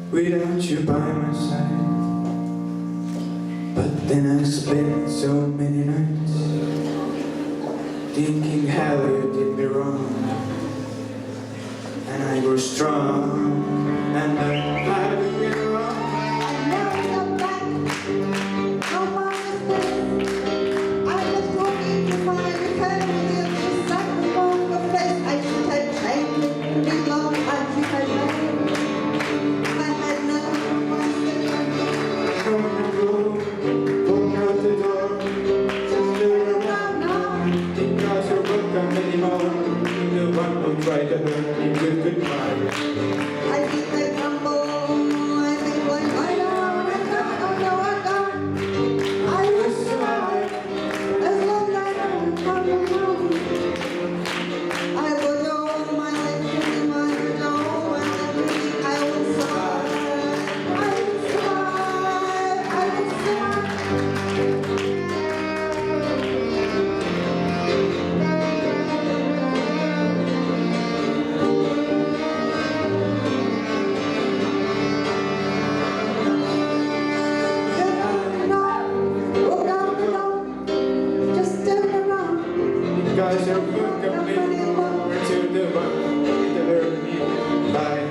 Without you by my side. But then I spent so many nights thinking how you did me wrong. And I grew strong and I had to get wrong. I never come back, no more mistakes. I was looking to find a kind of you to suck me on the face. I should have changed it to be long, I should have made. Try to hurt me with goodbye. I think I crumble, I think like I know, I will survive, as long as I don't come alone. I will know my life to be mine alone, and I think I will survive, I will survive, I will survive. Guys are welcome over to the bye.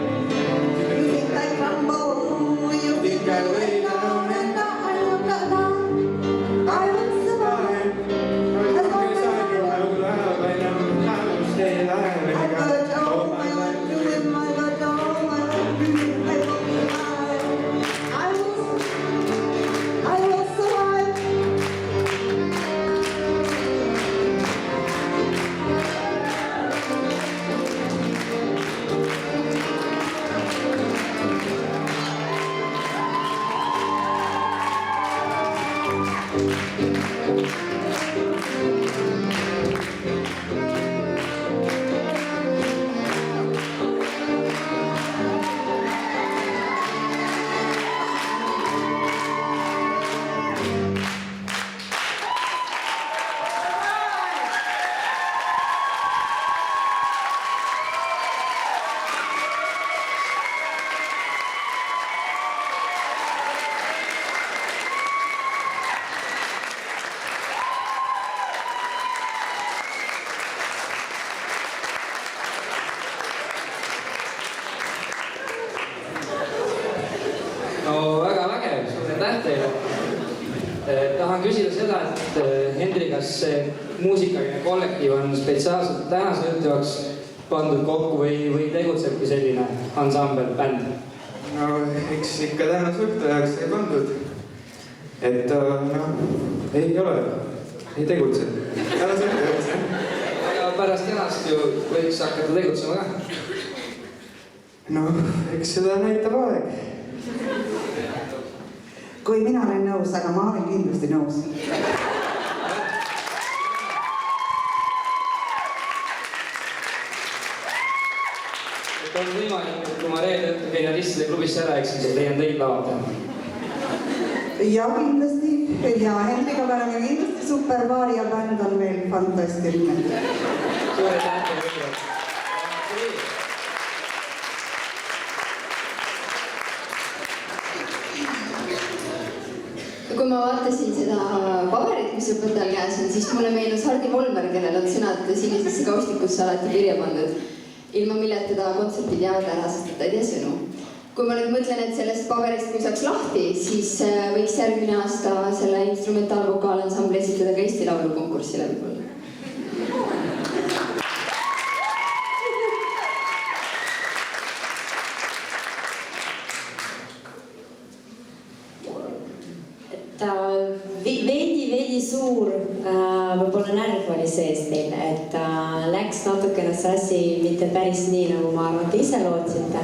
You think I crumble, you think I lay down, and I will not down. I will survive, as long as I know I will love, I know how to stay alive. I got all my life to live, I got all my life to live, I will survive. I will survive. No väga vägev, suur aitäh teile. Tahan küsida seda, et Hendri, kas see muusikaline kollektiiv on spetsiaalselt tänase õhtu jaoks pandud kokku või tegutsebki selline ansambel, bänd? No eks ikka tänase õhtu jaoks ei pandud. Et ei ole, ei tegutse. Tänase õhtu jaoks, jah. Aga pärast ennast ju võiks hakata tegutsema ka. No eks seda näitab aeg. Kui mina olen nõus, aga ma olen kindlasti nõus. Et on võimalik, et kui ma reede õhtul genialistide klubisse ära eksin, siis leian teid lavata. Ja kindlasti, ja Hendriga me oleme kindlasti superpaari ja bänd on meil fantastiline. Suur aitäh teile. Kui ma vaatasin seda paberit, mis õpetajal käes on, siis mulle meenus Hardi Volmer, kellel on sõnad sinisesse kaustikusse alati kirja pandud. Ilma milleta ta kontserdid jäävad ära, sest ta ei tea sõnu. Kui ma nüüd mõtlen, et sellest paberist kui saaks lahti, siis võiks järgmine aasta selle instrumentaalvokaalansambli esitada ka Eesti Laulu konkursile võib-olla. Veidi suur võib-olla närv oli sees teil, et läks natukene sassi mitte päris nii, nagu ma arvan, et ise lootsite.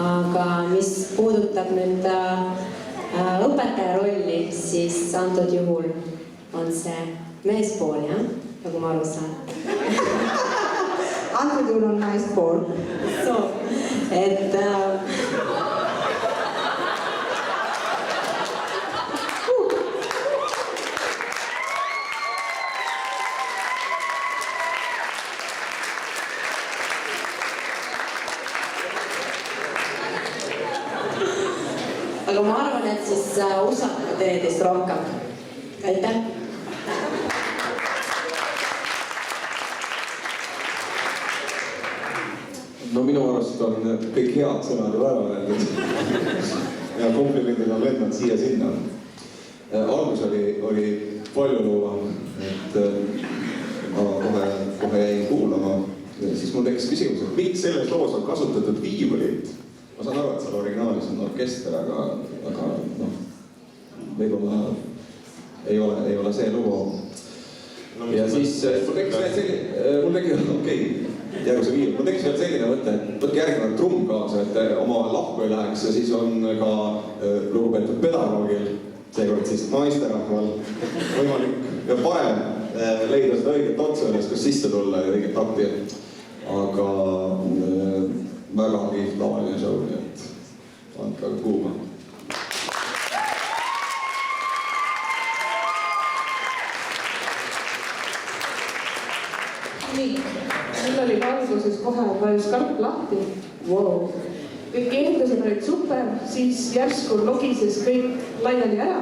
Aga mis puudutab nüüd õpetaja rolli, siis antud juhul on see meespool, jah? nagu ma aru saan. antud juhul on naispool. et aga ma arvan, et siis usaldame teineteist rohkem. Aitäh! No minu arust on kõik head sõnad ju ära öeldud ja komplimendid on lendanud siia-sinna. Algus oli palju lubav, et ma kohe jäin kuulama. Siis mul tekkis küsimus, et miks selles loos on kasutatud viiulit? Ma saan aru, et seal originaalis on orkester, aga noh, võib-olla ei ole see lugu. Ja siis mul tekkis veel selline mõte, et võtke järgmine trumm kaasa, et oma lahku ei läheks ja siis on ka lugupeetud pedagoogil, seekord siis naisterahval võimalik ja parem leida seda õiget otsa üles, kus sisse tulla ja õiget takti. Aga väga kihvt lavaline show, nii et andke aga kuuma. Nii, mul oli alguses kohe vajus karp lahti. Wow. Kõik eeldused olid super, siis järsku logises kõik laiali ära.